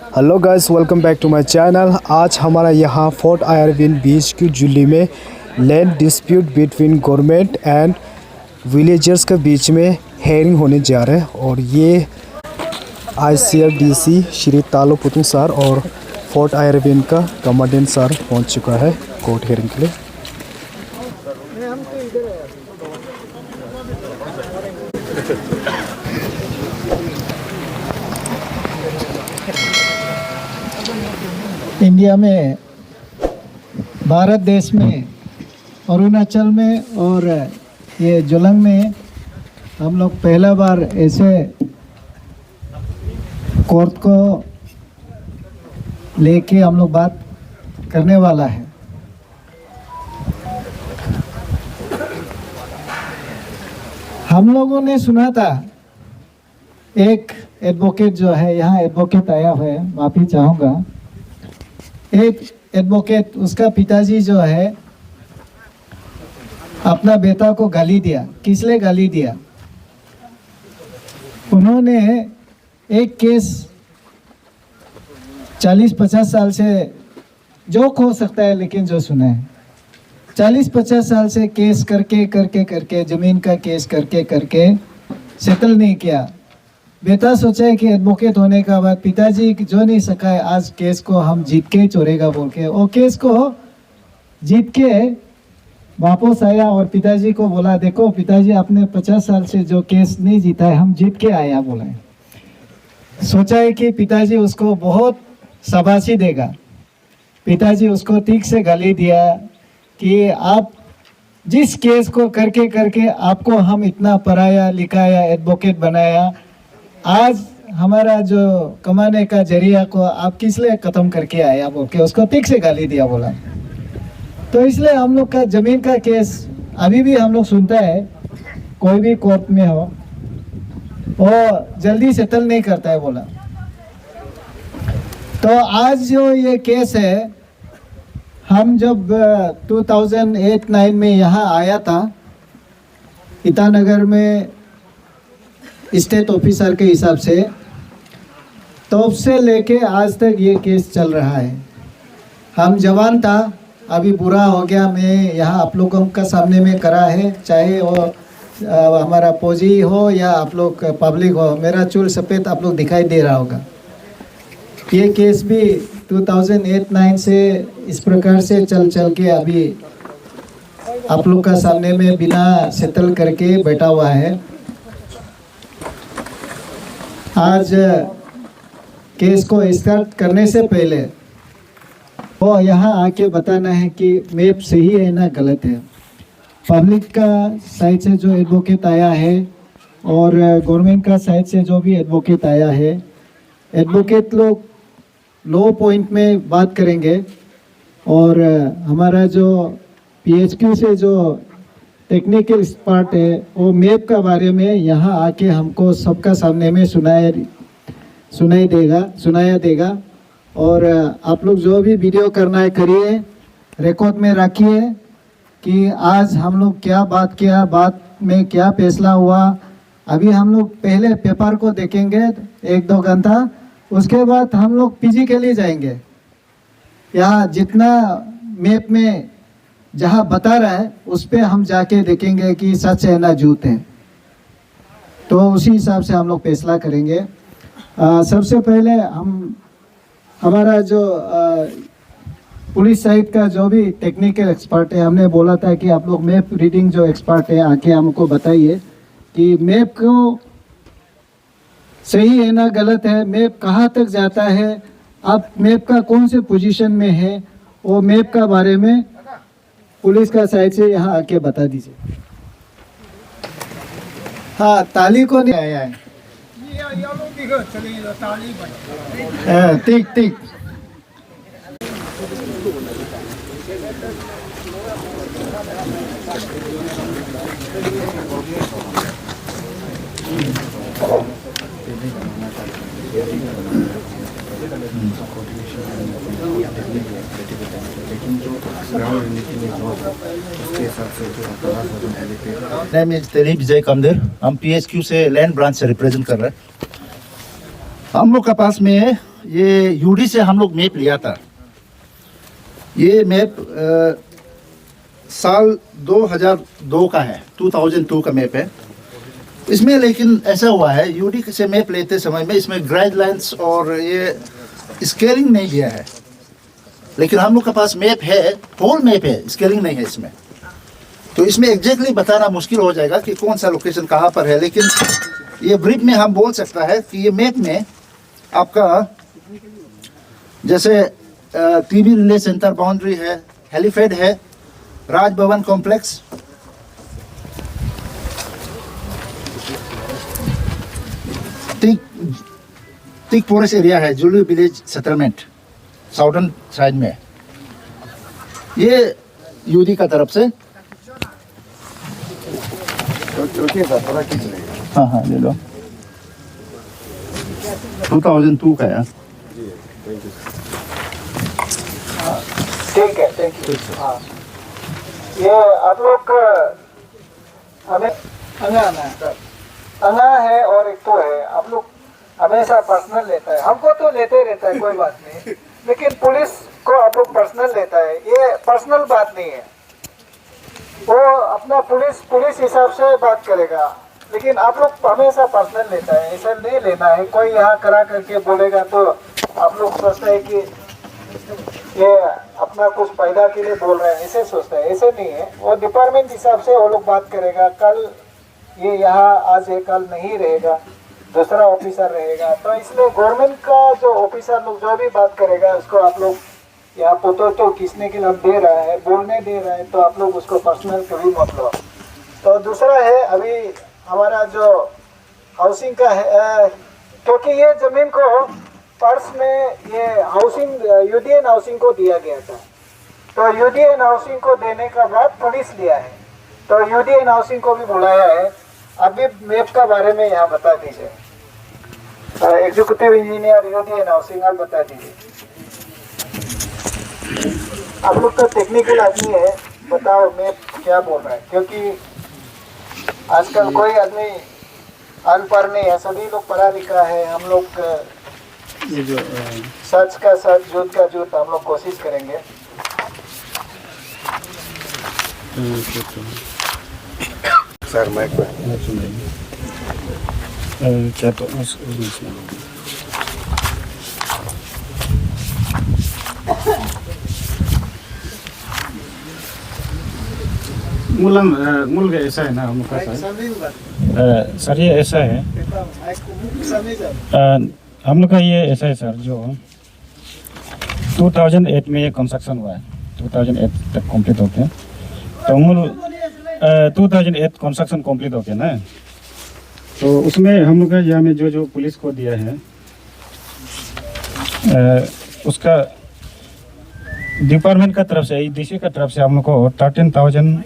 Hello guys, welcome back to my channel. आज हमारा यहाँ फोर्ट आयरविन बीच की जुली में land dispute between government and villagers के बीच में हेयरिंग होने जा रहा है और ये ICRDC श्री तालो पुतुंग सर और फोर्ट आयरविन का कमांडेंट सर पहुँच चुका है कोर्ट हेयरिंग के लिए। इंडिया में, भारत देश में, अरुणाचल में और ये जोलंग में हम लोग पहला बार ऐसे कोर्ट को लेके हम लोग बात करने वाला है। हम लोगों ने सुना था एक एडवोकेट जो है, यहाँ एडवोकेट आया हुआ है, माफ़ी चाहूँगा। एक एडवोकेट, उसका पिताजी जो है अपना बेटा को गाली दिया। किस लिए गाली दिया? उन्होंने एक केस 40-50 साल से, जोक हो सकता है लेकिन जो सुना है, 40-50 साल से केस करके जमीन का केस करके सेटल नहीं किया। बेटा सोचा है कि एडवोकेट होने का बाद पिताजी जो नहीं सका है, आज केस को हम जीत के छोड़ेगा बोल के वो केस को जीत के वापस आया और पिताजी को बोला, देखो पिताजी, आपने 50 साल से जो केस नहीं जीता है, हम जीत के आया बोला है। सोचा है कि पिताजी उसको बहुत शाबाशी देगा। पिताजी उसको ठीक से गाली दिया कि आप जिस केस को करके आपको हम इतना पढ़ाया लिखाया, एडवोकेट बनाया, आज हमारा जो कमाने का जरिया को आप किस लिए ख़त्म करके आया बोल के उसको ठीक से गाली दिया बोला। तो इसलिए हम लोग का ज़मीन का केस अभी भी हम लोग सुनता है, कोई भी कोर्ट में हो वो जल्दी सेटल नहीं करता है बोला। तो आज जो ये केस है, हम जब 2008-9 में यहाँ आया था, ईटानगर में स्टेट ऑफिसर के हिसाब से, तब से लेके आज तक ये केस चल रहा है। हम जवान था, अभी बुरा हो गया। मैं यहाँ आप लोगों का सामने में करा है, चाहे वो हमारा फौजी हो या आप लोग पब्लिक हो, मेरा चूल सफ़ेद आप लोग दिखाई दे रहा होगा। ये केस भी 2008-9 से इस प्रकार से चल के अभी आप लोग का सामने में बिना सेटल करके बैठा हुआ है। आज केस को स्टार्ट करने से पहले वो यहाँ आके बताना है कि मैप सही है ना गलत है। पब्लिक का साइड से जो एडवोकेट आया है और गवर्नमेंट का साइड से जो भी एडवोकेट आया है, एडवोकेट लोग लो पॉइंट में बात करेंगे और हमारा जो PHQ से जो टेक्निकल पार्ट है वो मैप का बारे में यहाँ आके हमको सबका सामने में सुनाया देगा। और आप लोग जो भी वीडियो करना है करिए, रिकॉर्ड में रखिए कि आज हम लोग क्या बात किया, बात में क्या फैसला हुआ। अभी हम लोग पहले पेपर को देखेंगे 1-2 घंटा, उसके बाद हम लोग PG के लिए जाएंगे। यहाँ जितना मैप में जहाँ बता रहा है उस पे हम जाके देखेंगे कि सच है ना झूठ है, तो उसी हिसाब से हम लोग फैसला करेंगे। सबसे पहले हमारा जो पुलिस साइड का जो भी टेक्निकल एक्सपर्ट है, हमने बोला था कि आप लोग मैप रीडिंग जो एक्सपर्ट है आके हमको बताइए कि मैप को सही है ना गलत है, मैप कहाँ तक जाता है, आप मैप का कौन से पोजीशन में है, वो मैप का बारे में पुलिस का साइड से यहाँ आके बता दीजिए। हाँ, ताली को नहीं आया है। ठीक नेम इज तेरी विजय कमदेर। हम PHQ से लैंड ब्रांच से रिप्रेजेंट कर रहे हैं। हम लोग के पास में ये यूडी से हम लोग मैप लिया था। ये मैप साल 2002 का है, 2002 का मैप है। इसमें लेकिन ऐसा हुआ है, यूडी से मैप लेते समय में इसमें गाइडलाइंस और ये स्केलिंग नहीं दिया है। लेकिन हम लोग के पास मैप है, होल मैप है, स्केलिंग नहीं है इसमें। तो इसमें एग्जैक्टली बताना मुश्किल हो जाएगा कि कौन सा लोकेशन कहाँ पर है। लेकिन ये ब्रीफ में हम बोल सकता है कि ये मैप में आपका जैसे टीबी रिले सेंटर बाउंड्री है, हेलीपैड है, राजभवन कॉम्प्लेक्स, टिक फॉरेस्ट एरिया है, Julu village settlement southern side में। ये यूडी का तरफ से हाँ हाँ ले लो, 2002 का है। ठीक है, थैंक यू। हाँ, ये आप लोग हमें अंगा है और एक तो है, आप लोग हमेशा पर्सनल लेता है। हमको तो लेते रहता है, कोई बात नहीं, लेकिन पुलिस को आप लोग पर्सनल लेता है। ये पर्सनल बात नहीं है, वो अपना पुलिस हिसाब से बात करेगा, लेकिन आप लोग हमेशा पर्सनल लेता है। ऐसा नहीं लेना है। कोई यहाँ करा करके बोलेगा तो आप लोग सोचते हैं कि ये अपना कुछ फायदा के लिए बोल रहे हैं, ऐसे सोचते हैं। ऐसे नहीं है, वो डिपार्टमेंट हिसाब से वो लोग बात करेगा। कल ये यहाँ आज है, कल नहीं रहेगा, दूसरा ऑफिसर रहेगा। तो इसलिए गवर्नमेंट का जो ऑफिसर लोग जो भी बात करेगा उसको आप लोग यहाँ तो किसने के लिए दे रहा है, बोलने दे रहा है, तो आप लोग उसको पर्सनल कभी मत लो। तो दूसरा है, अभी हमारा जो हाउसिंग का है, क्योंकि ये जमीन को पर्स में ये हाउसिंग यूडीएन हाउसिंग को दिया गया था। तो यूडीएन हाउसिंग को देने का बाद पुलिस लिया है, तो यूडीएन हाउसिंग को भी बुलाया है। अभी मैप का बारे में यहाँ बता दीजिए, एग्जीक्यूटिव इंजीनियर यूडीएन हाउसिंग, आप बता दीजिए। आप लोग तो टेक्निकल आदमी है, बताओ मैप क्या बोल रहा है, क्योंकि आजकल कोई आदमी अनपढ़ नहीं है, सभी लोग पढ़ा लिखा है। हम लोग ये जो सच का सच, झूठ का झूठ हम लोग कोशिश करेंगे। सर माइक पे क्या तो मूल ऐसा है ना हम लोग का सर, ये ऐसा है हम लोग का, ये ऐसा है सर, जो 2008 में ये कंस्ट्रक्शन हुआ है, 2008 तक कंप्लीट होके, तो मूल 2008 कंस्ट्रक्शन कंप्लीट होके ना, तो उसमें हम लोग का यहाँ में जो पुलिस को दिया है उसका डिपार्टमेंट का तरफ से, डीसी का तरफ से हम लोग को 13,000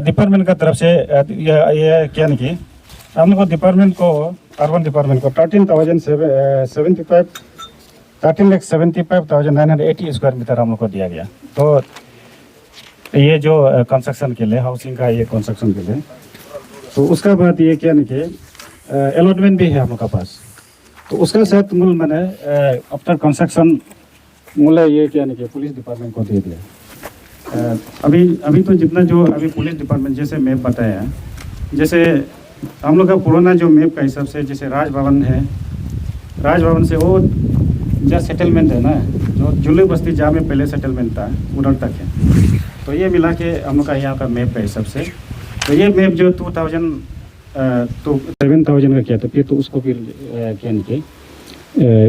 डिपार्टमेंट का तरफ से ये क्या नहीं कि हम लोग को डिपार्टमेंट को, अर्बन डिपार्टमेंट को 13,75,980 स्क्वायर मीटर हम लोग को दिया गया। तो ये जो कंस्ट्रक्शन के लिए, हाउसिंग का ये कंस्ट्रक्शन के लिए, तो उसका बाद ये क्या नहीं कि अलॉटमेंट भी है हम लोग का पास। तो उसका साथ मूल मैंने आफ्टर कंस्ट्रक्शन मूल ये क्या नहीं कि पुलिस डिपार्टमेंट को दे दिया। अभी तो जितना जो अभी पुलिस डिपार्टमेंट जैसे मैप बताया, जैसे हम लोग का पुराना जो मैप का हिसाब से, जैसे राजभवन है, राजभवन से वो जहाँ सेटलमेंट है ना, जो जुल्लू बस्ती जहाँ में पहले सेटलमेंट था उधर तक है। तो ये मिला के हम लोग का यहाँ का मैप का हिसाब से, तो ये मैप जो 2000 तो 7,000 का किया था, फिर तो उसको फिर क्या नहीं कि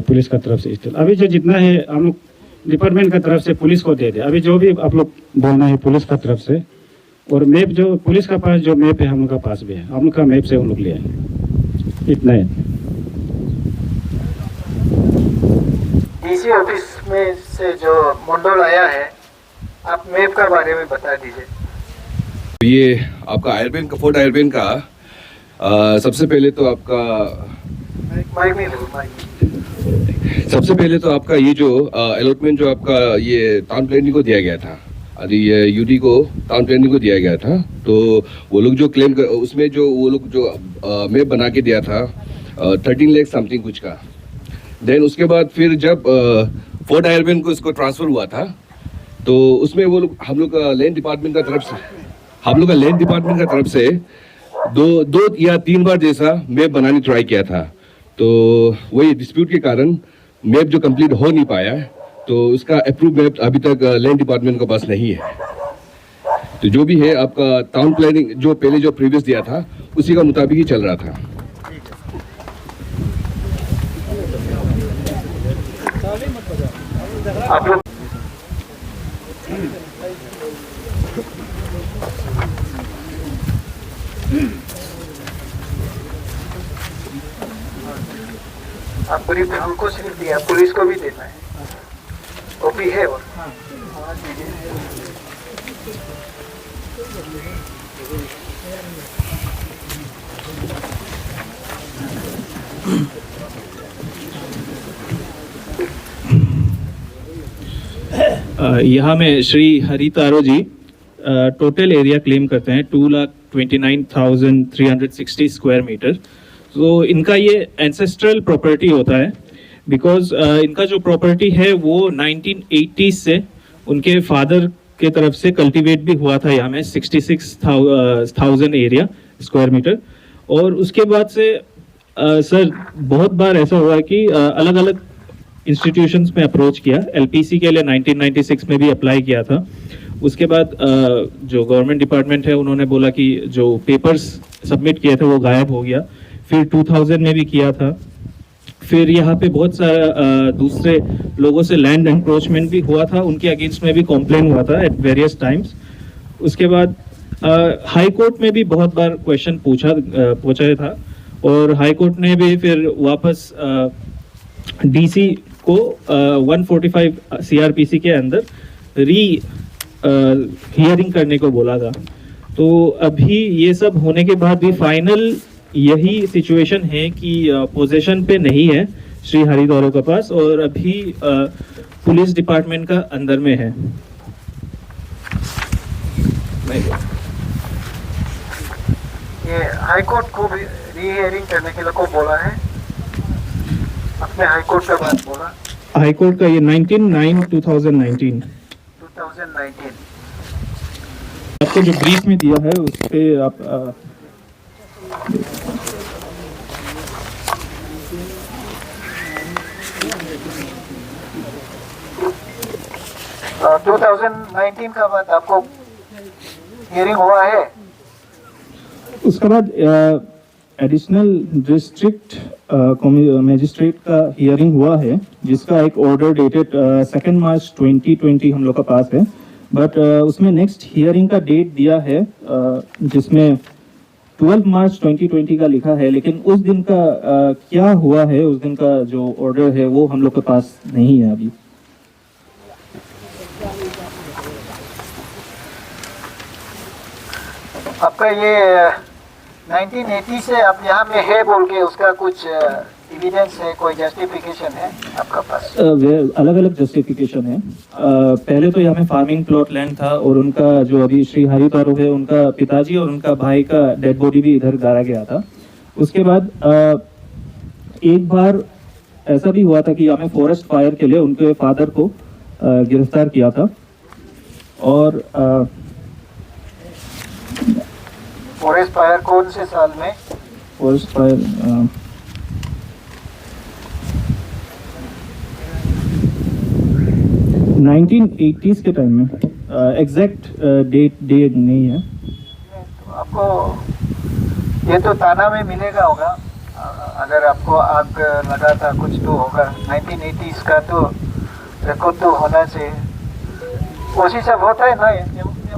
पुलिस का तरफ से स्टिल अभी जो जितना है हम लोग डिपार्टमेंट का तरफ से पुलिस को दे दे। अभी जो भी आप लोग बोलना है पुलिस का तरफ से, और मैप जो पुलिस का पास जो मैप है हम लोग का पास भी है, हम लोग का मैप से हम लोग लिया है, इतना है। डीसी ऑफिस में से जो मंडल आया है, आप मैप का बारे में बता दीजिए। ये आपका आयरबैंड का, फोर्ट आयरबैंड का सबसे पहले तो आपका माइक में लो, माइक। सबसे पहले तो आपका ये जो अलॉटमेंट जो आपका ये टाउन प्लानिंग को दिया गया था, अभी ये यूडी को टाउन प्लानिंग को दिया गया था, तो वो लोग जो क्लेम कर, उसमें जो वो लोग जो मैप बना के दिया था 13 लाख समथिंग कुछ का, देन उसके बाद फिर जब फोर्ट आयरविन को इसको ट्रांसफ़र हुआ था, तो उसमें वो लोग हम लोग का लैंड डिपार्टमेंट का तरफ से दो या तीन बार जैसा मैप बनाने ट्राई किया था। तो वही डिस्प्यूट के कारण मैप जो कंप्लीट हो नहीं पाया, तो उसका अप्रूव मैप अभी तक लैंड डिपार्टमेंट के पास नहीं है। तो जो भी है आपका टाउन प्लानिंग जो पहले जो प्रीवियस दिया था उसी का मुताबिक ही चल रहा था। आप पूरी हमको सिर्फ दिया, पुलिस को भी देना है, वो भी है। और यहाँ में श्री हरि तारो जी टोटल एरिया क्लेम करते हैं 2,29,360 स्क्वायर मीटर। तो इनका ये एंसेस्ट्रल प्रॉपर्टी होता है, बिकॉज इनका जो प्रॉपर्टी है वो 1980 से उनके फादर के तरफ से कल्टीवेट भी हुआ था यहाँ में 66,000 एरिया स्क्वायर मीटर। और उसके बाद से सर बहुत बार ऐसा हुआ है कि अलग अलग इंस्टीट्यूशंस में अप्रोच किया, एलपीसी के लिए 1996 में भी अप्लाई किया था। उसके बाद जो गवर्नमेंट डिपार्टमेंट है उन्होंने बोला कि जो पेपर्स सबमिट किए थे वो गायब हो गया। फिर 2000 में भी किया था। फिर यहाँ पे बहुत सारा दूसरे लोगों से लैंड एनक्रोचमेंट भी हुआ था, उनके अगेंस्ट में भी कॉम्प्लेन हुआ था एट वेरियस टाइम्स। उसके बाद हाई कोर्ट में भी बहुत बार क्वेश्चन पूछा था, और हाई कोर्ट ने भी फिर वापस डीसी को 145 सीआरपीसी के अंदर हियरिंग करने को बोला था। तो अभी ये सब होने के बाद भी फाइनल यही सिचुएशन है कि पोजीशन पे नहीं है श्री हरि तारो के पास, और अभी पुलिस डिपार्टमेंट का अंदर में है। ये हाई कोर्ट को भी रीहियरिंग करने के लिए को बोला है, अपने हाई कोर्ट का बात बोला। हाई कोर्ट का ये 19/9/2019 आपको जो ब्रीफ में दिया है उस पे आप 2019 का बाद आपको हियरिंग हुआ है। उसके बाद एडिशनल डिस्ट्रिक्ट मजिस्ट्रेट का हियरिंग हुआ है, जिसका एक ऑर्डर डेटेड 2 मार्च 2020 हम लोग का पास है। बट उसमें नेक्स्ट हियरिंग का डेट दिया है जिसमें 12 मार्च 2020 का लिखा है, लेकिन उस दिन का क्या हुआ है, उस दिन का जो ऑर्डर है वो हम लोग के पास नहीं है अभी। आपका ये 1980 से आप यहाँ में है बोल के उसका कुछ एविडेंस है, कोई जस्टिफिकेशन है आपका पास? अलग अलग जस्टिफिकेशन है। पहले तो यहाँ में फार्मिंग प्लॉट लैंड था, और उनका जो अभी श्री हरि तारो है उनका पिताजी और उनका भाई का डेड बॉडी भी इधर गाड़ा गया था। उसके बाद एक बार ऐसा भी हुआ था कि यहाँ में फॉरेस्ट फायर के लिए उनके फादर को गिरफ्तार किया था। और फॉरेस्ट फायर कौन से साल में? फॉरेस्ट फायर 1980s के टाइम में, एग्जैक्ट डेट नहीं है। तो आपको ये तो ताना में मिलेगा होगा, अगर आपको आग लगा था कुछ तो होगा। 1980s का तो रिकॉर्ड तो होना चाहिए, उसी सब होता है ना,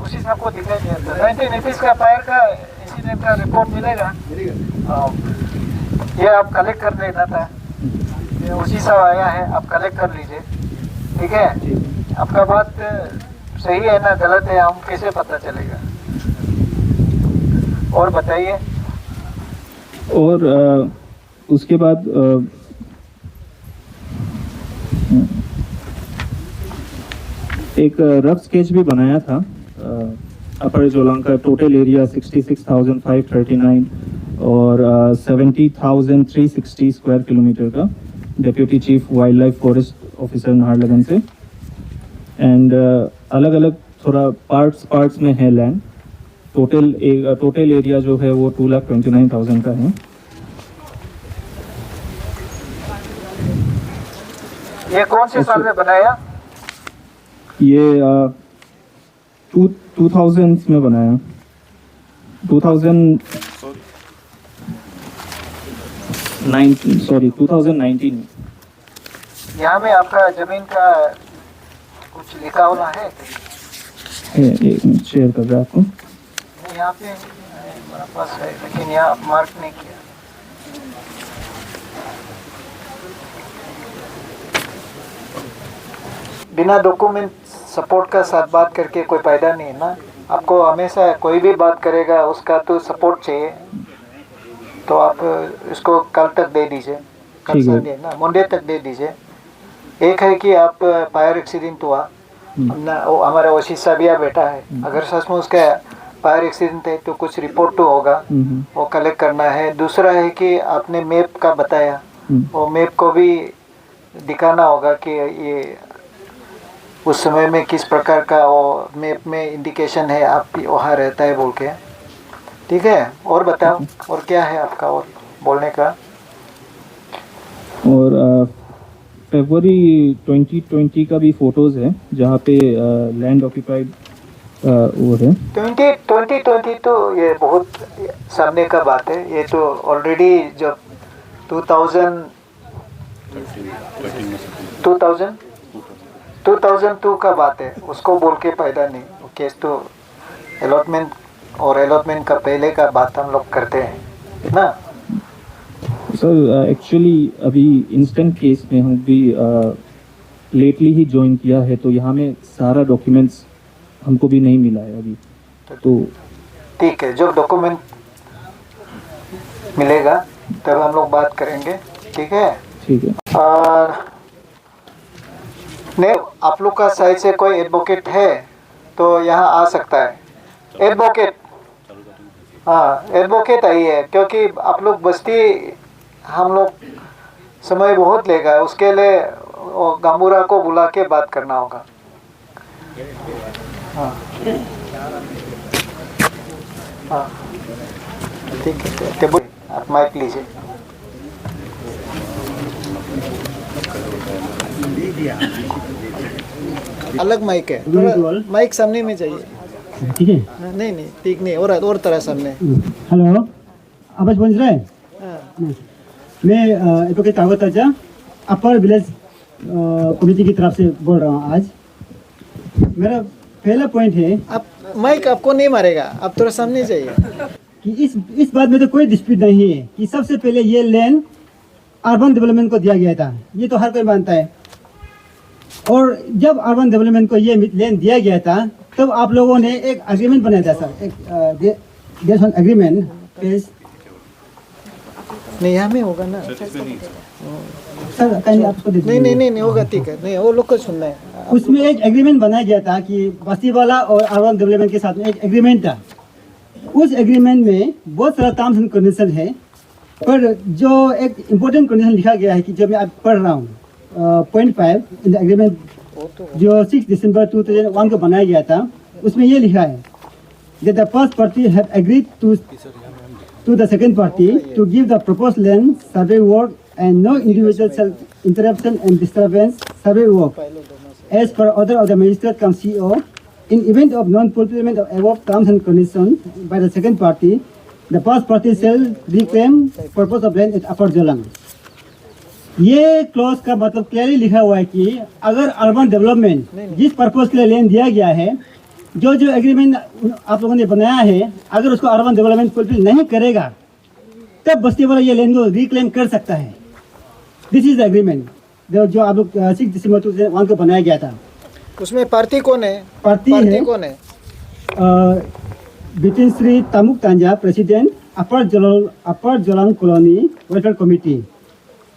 उसी सब को दिखाई दिया था। 1980s का फायर का इंसिडेंट का रिपोर्ट मिलेगा, ये आप कलेक्ट कर लेना था, ये उसी सब आया है, आप कलेक्ट कर लीजिए, ठीक है? आपका बात सही है ना गलत है, हम कैसे पता चलेगा? और बताइए। और उसके बाद एक रफ स्केच भी बनाया था अपर जोलांग का। टोटल एरिया 66,539 और 70,360 स्क्वायर किलोमीटर का। Deputy chief wild life forest officer Naharlagun से। एंड अलग अलग थोड़ा पार्ट्स में है लैंड। टोटल एरिया जो है वो 2,29,000 का है। ये कौन से साल में बनाया? ये 2000 में बनाया, 2019 में। यहाँ में आपका जमीन का कुछ लिखा हुआ है? एक मिनट शेयर कर रहा आपको। यहाँ पे मेरे पास है, लेकिन यहाँ मार्क नहीं किया। बिना डॉक्यूमेंट सपोर्ट का साथ बात करके कोई फायदा नहीं है ना। आपको हमेशा कोई भी बात करेगा उसका तो सपोर्ट चाहिए, तो आप इसको कल तक दे दीजिए, कल ठीक है। संडे ना मंडे तक दे दीजिए। एक है कि आप फायर एक्सीडेंट हुआ ना, वो हमारा ओसी साबिया बेटा है, अगर सचमुच उसका फायर एक्सीडेंट है तो कुछ रिपोर्ट तो होगा, वो कलेक्ट करना है। दूसरा है कि आपने मैप का बताया, वो मैप को भी दिखाना होगा कि ये उस समय में किस प्रकार का वो मैप में इंडिकेशन है आप वहाँ रहता है बोल के। ठीक है, और बताओ और क्या है आपका और बोलने का? और फरवरी 2020 का भी फोटोज है जहाँ पे लैंड ऑक्यूपाइड वो है। 2020 तो ये बहुत सामने का बात है। ये तो ऑलरेडी जब 2002 का बात है, उसको बोल के फायदा नहीं। केस तो अलॉटमेंट का पहले का बात हम लोग करते हैं ना। सर एक्चुअली अभी इंस्टेंट केस में हम भी लेटली ही ज्वाइन किया है, तो यहाँ में सारा डॉक्यूमेंट्स हमको भी नहीं मिला है अभी। तो ठीक है, जब डॉक्यूमेंट मिलेगा तब हम लोग बात करेंगे। ठीक है, ठीक है। और नहीं, आप लोग का साइड से कोई एडवोकेट है तो यहाँ आ सकता है। एडवोकेट, हाँ एडवोकेट आइए, क्योंकि आप लोग बस्ती हम लोग समय बहुत लेगा, उसके लिए गामूरा को बुला के बात करना होगा। हाँ हाँ ठीक है, टेबल आप माइक लीजिए। अलग माइक है, माइक सामने में चाहिए। ठीक है, नहीं ठीक नहीं, और तरह सामने। हेलो, आवाज पहुंच रहा है? हाँ। मैं एडवोकेट तावत ताजा अपर विलेज कमेटी की तरफ से बोल रहा हूँ। आज मेरा पहला पॉइंट है, आप माइक आपको नहीं मारेगा, आप थोड़ा सामने जाइए। कि इस बात में तो कोई डिस्प्यूट नहीं है कि सबसे पहले ये लैंड अर्बन डेवलपमेंट को दिया गया था, ये तो हर कोई मानता है। और जब अर्बन डेवलपमेंट को ये लैंड दिया गया था तब आप लोगों ने एक एग्रीमेंट बनाया था सर, एक एग्रीमेंट पेज। नहीं यहाँ में होगा ना सर कहीं आपको दे दीजिए। नहीं होगा, ठीक है। नहीं, वो लोग को सुनना है। उसमें एक एग्रीमेंट बनाया गया था कि बस्ती वाला और अर्बन डेवलपमेंट के साथ में एक एग्रीमेंट था। उस एग्रीमेंट में बहुत सारा टर्म्स एंड कंडीशन है, पर जो एक इम्पोर्टेंट कंडीशन लिखा गया है कि जो मैं आप पढ़ रहा हूँ, पॉइंट 5 इन द एग्रीमेंट जो 6 दिसंबर 2001 को बनाया गया था, उसमें ये लिखा है that the first party have agreed to the second party to give the proposed land survey work and no individual shall interruption and disturbance survey work as per order of the magistrate cum CO. In event of non-fulfillment of above terms and conditions by the second party, the first party shall reclaim purpose of land at Upper Jalang. ये clause का मतलब clearly लिखा हुआ है कि अगर urban development जिस purpose के लिए लैंड दिया गया है, जो एग्रीमेंट आप लोगों ने बनाया है, अगर उसको अर्बन डेवलपमेंट फुलफिल नहीं करेगा तब बस्ती वाला ये लैंड को रिक्लेम कर सकता है। दिस इज द एग्रीमेंट जो आप लोग 6 दिसंबर 2001 को बनाया गया था। उसमें पार्टी कौन है? पार्टी कौन है? Bipin Shri Tamuk Tanja, president upper Jollang colony welfare committee,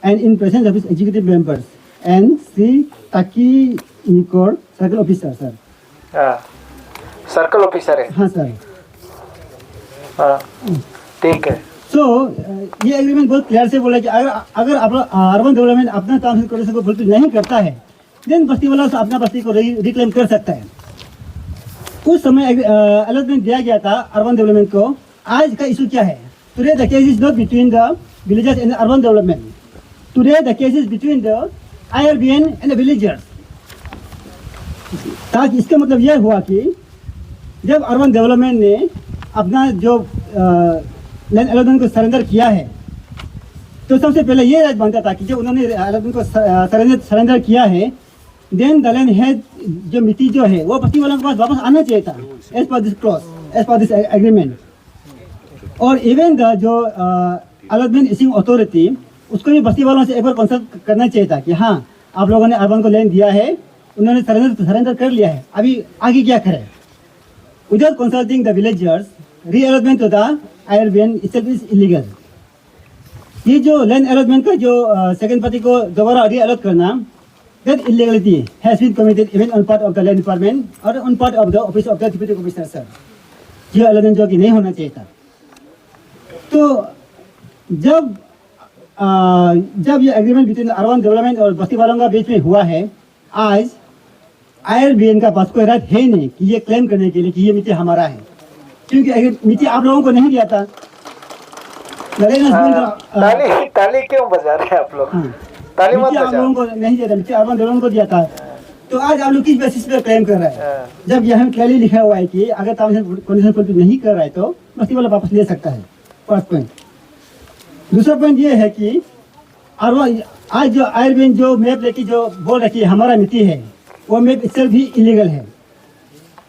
and in presence of his executive members and Sri Taki Nikor, circle officer sir. Circle officer है। हाँ सर। हाँ ठीक है। ये एग्रीमेंट बहुत क्लियर से बोला कि अगर अर्बन डेवलपमेंट अपना टर्म्स एंड कंडीशन को फुलफिल नहीं करता है, देन बस्ती वाला अपना बस्ती को रिक्लेम कर सकता है। उस समय अलॉटमेंट दिया गया था अर्बन डेवलपमेंट को। आज का इशू क्या है? Today the case is not between the villagers and urban development, today the case is between the IRBN and the villagers. ताकि इसका मतलब यह हुआ कि जब अर्बन डेवलपमेंट ने अपना जो लैंड अलॉटमेंट को सरेंडर किया है, तो सबसे पहले ये राइट बनता था कि जब उन्होंने अलॉटमेंट को सरेंडर किया है, देन द लैंड हैड जो मिट्टी जो है वो बस्ती वालों के पास वापस आना चाहिए था, as per this clause, as per this agreement. और इवन द जो अलॉटमेंट इशिंग अथॉरिटी, उसको भी बस्ती वालों से एक बार कंसल्ट करना चाहिए था कि हाँ, आप लोगों ने अर्बन को लैंड दिया है, उन्होंने सरेंडर कर लिया है, अभी आगे क्या करें। Without consulting the villagers, reallotment to the IRBN itself is illegal। ये जो लैंड अलॉटमेंट का जो सेकंड पार्टी को दोबारा री-अलॉट करना, that illegality has been committed even on part of the land department or on part of the office of the deputy commissioner sir। ये allotment जो कि नहीं होना चाहिए था। तो जब ये एग्रीमेंट बिटवीन अर्बन डेवलपमेंट और बस्ती वालों का बीच में हुआ है, आज IRBN का पास कोई राइट है नहीं कि ये क्लेम करने के लिए कि ये मिट्टी हमारा है, क्योंकि अगर मिट्टी आप लोगों को नहीं दिया था। ताली क्यों बजा रहे हैं आप लोग? ताली मत मिट्टी आप लोगों को नहीं दिया था, मिट्टी अर्बन डेवलपमेंट को दिया था। तो आज आप लोग किस बेसिस पे क्लेम कर रहे हैं? जब यहाँ क्लियरली लिखा हुआ है कि अगर कंडीशन फुलफिल नहीं कर रहा है तो बस्ती वाला वापस ले सकता है। First point. दूसरा पॉइंट ये है कि आज जो IRBN जो मैप लेके जो बोल रही है हमारा मिट्टी है, वो मैप इससे भी इलीगल है।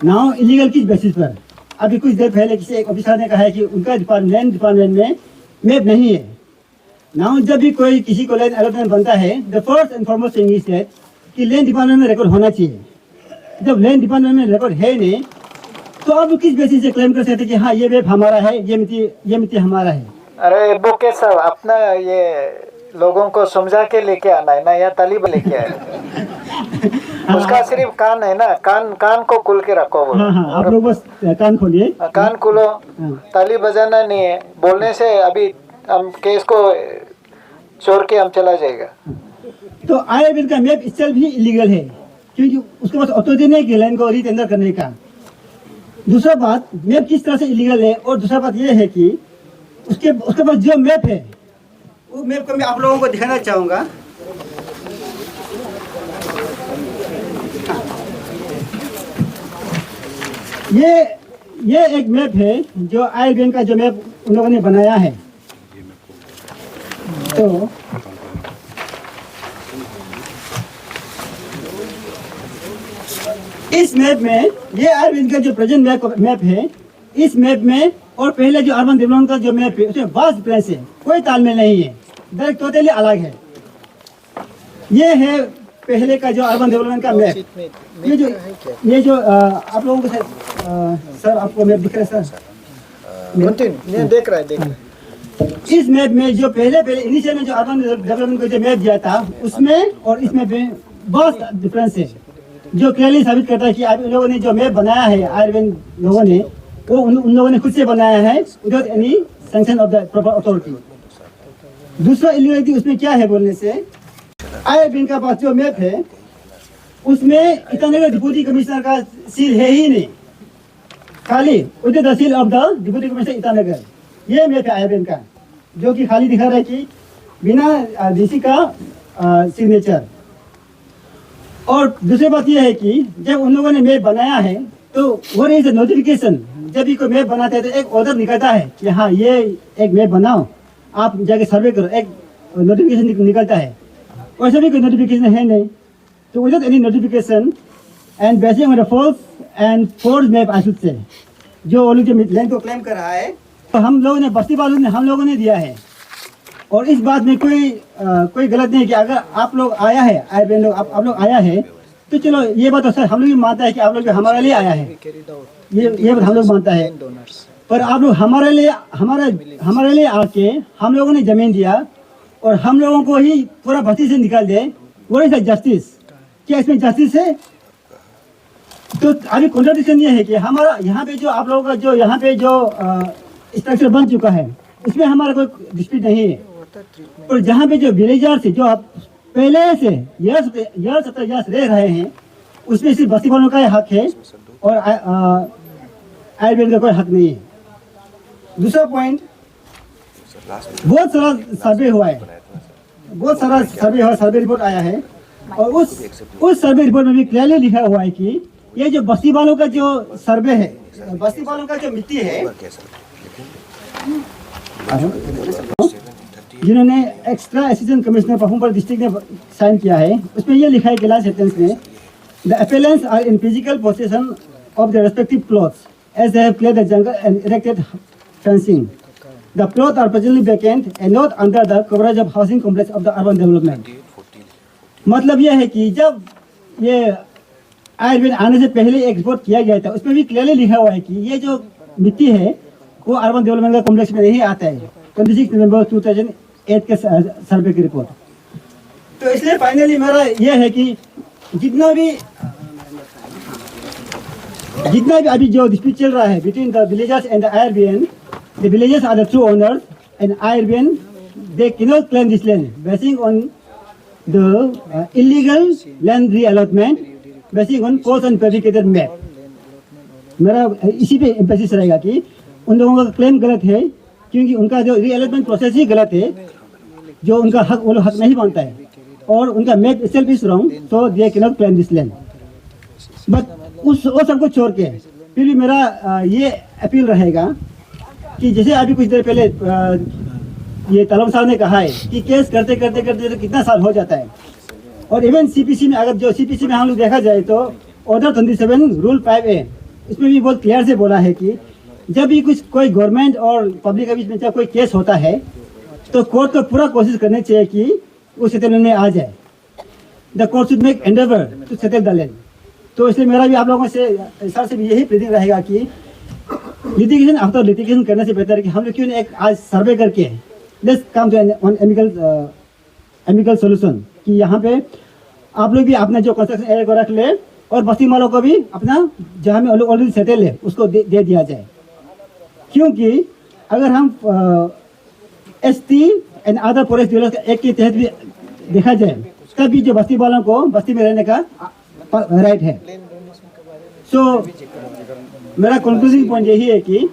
नाउ इलीगल किस बेसिस पर? अभी कुछ देर पहले किसी एक ऑफिसर ने कहा है कि उनका लैंड डिपार्टमेंट में मैप नहीं है। नाउ जब भी कोई किसी को लैंड अलॉटमेंट बनता है, the first and foremost thing is that कि लैंड डिपार्टमेंट में रिकॉर्ड होना चाहिए। जब लैंड डिपार्टमेंट में रिकॉर्ड है नहीं, तो आप किस बेसिस से क्लेम कर सकते हैं कि हाँ ये मैप हमारा है, ये मिट्टी हमारा है? अरे एडवोकेट साहब, अपना ये लोगों को समझा के लेके आना है ना, या तालीब लेके आए। उसका सिर्फ कान है ना, कान को खुल के रखो। हाँ, आप लोग बस कान खोलिए, कान खोलो। ताली बजाना नहीं है, बोलने से अभी हम केस को छोड़ के हम चला जाएगा। तो IRBN का मैप इससे भी इलीगल है, क्योंकि उसके पास अथॉरिटी नहीं है लैंड को रीटेंडर करने का। दूसरा बात, मैप किस तरह से इलीगल है, और दूसरा बात यह है कि उसके पास जो मैप है, वो मैप को मैं आप लोगों को दिखाना चाहूँगा। ये एक मैप है जो IRBN का जो मैप उन लोगों ने बनाया है। तो इस मैप में, ये IRBN का जो प्रेजेंट मैप है, इस मैप में और पहले जो अर्बन डेवलपमेंट का जो मैप है, उसमें वास्ट डिफरेंस है, कोई तालमेल नहीं है, डायरेक्ट टोटली अलग है। ये है पहले का जो अर्बन डेवलपमेंट का मैप। ये जो आप लोगों को सर आपको मैप दिख रहा है सर? देख रहा है। इस मैप में जो पहले इनिशियल में जो अर्बन डेवलपमेंट को जो मैप दिया था, उसमें और इस मैप में बहुत डिफरेंस है, जो क्लियरली साबित करता है कि आप लोगों ने जो मैप बनाया है, IRBN लोगों ने, वो उन लोगों ने खुद से बनाया है without any sanction of the proper authority. दूसरा इलीगलिटी उसमें क्या है बोलने से, IRBN का पास जो मैप है, उसमें ईटानगर डिप्टी कमिश्नर का सील है ही नहीं, खाली with the seal of the deputy commissioner Itanagar. ये मैप है IRBN का, जो कि खाली दिखा रहा है कि बिना DC का सिग्नेचर। और दूसरी बात यह है कि जब उन लोगों ने मैप बनाया है, तो वो इज नोटिफिकेशन, जब भी कोई मैप बनाते हैं तो एक ऑर्डर निकलता है कि हाँ ये एक मैप बनाओ, आप जाके सर्वे करो, एक नोटिफिकेशन निकलता है। वैसे भी कोई नोटिफिकेशन है नहीं, तो without any notification and basing on the false and force map I should say, जो वो लोग जो लैंड को क्लेम कर रहा है, तो हम लोगों ने, बस्ती वालों ने, हम लोगों ने दिया है। और इस बात में कोई गलत नहीं है कि अगर आप लोग आया है, IRBN लोग आप लोग आया है, तो चलो ये बात तो सर हम लोग भी मानता है कि आप लोग हमारे लिए आया है, ये बात हम लोग मानता है। पर आप लोग हमारे लिए आके हम लोगों ने जमीन दिया और हम लोगों को ही पूरा बस्ती से निकाल दे, वो इज जस्टिस? क्या इसमें जस्टिस है? तो अभी कॉन्ट्रडिक्शन ये है कि हमारा यहाँ पे जो आप लोगों का जो यहाँ पे जो स्ट्रक्चर बन चुका है, इसमें हमारा कोई डिस्प्यूट नहीं है। और जहाँ पे जो विलेजर्स है, जो आप पहले से ईयर्स रह रहे हैं, उसमें सिर्फ बस्ती वालों का हक है और आईआरबीएन का कोई हक नहीं है। दूसरा पॉइंट, बहुत सारा सर्वे हुआ है, सर्वे रिपोर्ट आया है, और उस सर्वे रिपोर्ट में भी क्लियरली लिखा हुआ है कि ये जो बस्ती वालों का जो सर्वे है, बस्ती वालों का जो मिट्टी है, जिन्होंने extra assistant commissioner performer district ने साइन किया है, उसमें ये लिखा है कि लास्ट सेंटेंस में, the appellants are in physical possession of their respective plots as they have cleared the jungle and erected fencing. The plots are presently vacant and not under the coverage of housing complex of the urban development. मतलब यह है कि जब ये IRBN आने से पहले एक रिपोर्ट किया गया था, उसमें भी क्लियरली लिखा हुआ है कि ये जो मिट्टी है वो अर्बन डेवलपमेंट का कॉम्प्लेक्स में नहीं आता है। 26 नवंबर 2008 के सर्वे की रिपोर्ट। तो इसलिए फाइनली मेरा यह है कि जितना भी अभी जो डिस्प्यूट चल रहा है between the villagers and the IRBN, the villagers are the true owners and IRBN they cannot claim this land basing on the illegal land reallotment basing on false and fabricated map. मेरा इसी पे emphasis रहेगा कि उन लोगों का claim गलत है, क्योंकि उनका जो रीअलॉटमेंट प्रोसेस ही गलत है, जो उनका हक वो लोग हक नहीं मानता है, और उनका map itself is wrong, so they cannot claim this land। But वो सबको छोड़ के फिर भी मेरा ये अपील रहेगा कि जैसे अभी कुछ देर पहले ये तलम साहब ने कहा है कि केस करते करते करते तो कितना साल हो जाता है, और इवन सीपीसी में, अगर जो सीपीसी में हम लोग देखा जाए तो ऑर्डर 27 रूल 5A, इसमें भी बहुत क्लियर से बोला है कि जब भी कोई गवर्नमेंट और पब्लिक के बीच में जब कोई केस होता है तो कोर्ट को पूरा कोशिश करनी चाहिए कि वो सेटलमेंट में आ जाए। The court should make endeavour to settle the land. तो इसलिए मेरा भी आप लोगों से हिसाब से भी यही प्रेडिक्ट रहेगा कि लिटिगेशन आफ्टर लिटिगेशन करने से बेहतर है कि हम लोग क्यों एक आज सर्वे करके let's come to an amicable solution, कि यहाँ पे आप लोग भी अपना जो कंस्ट्रक्शन एरिया को रख ले और बस्ती वालों को भी अपना जहाँ में ऑलरेडी सेटल है उसको दे दिया जाए। क्योंकि अगर हम ST and other forest dealers act के तहत भी देखा जाए तभी जो बस्ती वालों को बस्ती में रहने का राइट है। सो मेरा कंक्लूजिंग पॉइंट यही है कि